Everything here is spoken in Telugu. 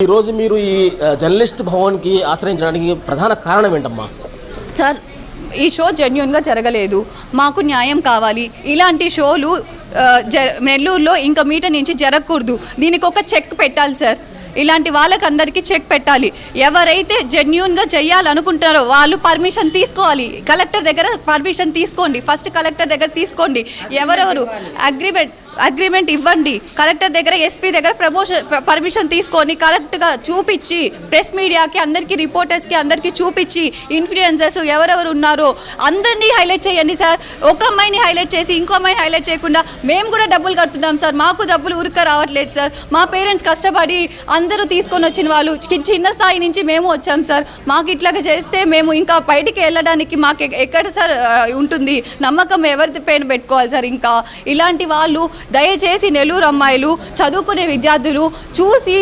ఈరోజు మీరు ఈ జర్నలిస్ట్ భవన్కి ఆశ్రయించడానికి ప్రధాన కారణం ఏంటమ్మా? సార్, ఈ షో జెన్యూన్గా జరగలేదు, మాకు న్యాయం కావాలి. ఇలాంటి షోలు నెల్లూరులో ఇంకా మీట నుంచి జరగకూడదు. దీనికి ఒక చెక్ పెట్టాలి సార్. ఇలాంటి వాళ్ళకందరికీ చెక్ పెట్టాలి. ఎవరైతే జెన్యూన్గా చేయాలనుకుంటారో వాళ్ళు పర్మిషన్ తీసుకోవాలి. కలెక్టర్ దగ్గర పర్మిషన్ తీసుకోండి, ఫస్ట్ కలెక్టర్ దగ్గర తీసుకోండి. ఎవరెవరు అగ్రిమెంట్ ఇవ్వండి. కలెక్టర్ దగ్గర, ఎస్పీ దగ్గర పర్మిషన్ తీసుకొని కరెక్ట్గా చూపించి ప్రెస్ మీడియాకి, అందరికీ, రిపోర్టర్స్కి అందరికీ చూపించి ఇన్ఫ్లుయెన్సర్స్ ఎవరెవరు ఉన్నారో అందరినీ హైలైట్ చేయండి సార్. ఒక అమ్మాయిని హైలైట్ చేసి ఇంకో అమ్మాయిని హైలైట్ చేయకుండా మేము కూడా డబ్బులు కడుతున్నాం సార్. మాకు డబ్బులు ఉరక రావట్లేదు సార్. మా పేరెంట్స్ కష్టపడి అందరూ తీసుకొని వచ్చిన వాళ్ళు, చిన్న స్థాయి నుంచి మేము వచ్చాం సార్. మాకు ఇట్లాగా చేస్తే మేము ఇంకా బయటికి వెళ్ళడానికి మాకు ఎక్కడ సార్ ఉంటుంది నమ్మకం? ఎవరి పైన పెట్టుకోవాలి సార్? ఇంకా ఇలాంటి వాళ్ళు దయచేసి నెల్లూరు అమ్మాయిలు, చదువుకునే విద్యార్థులు చూసి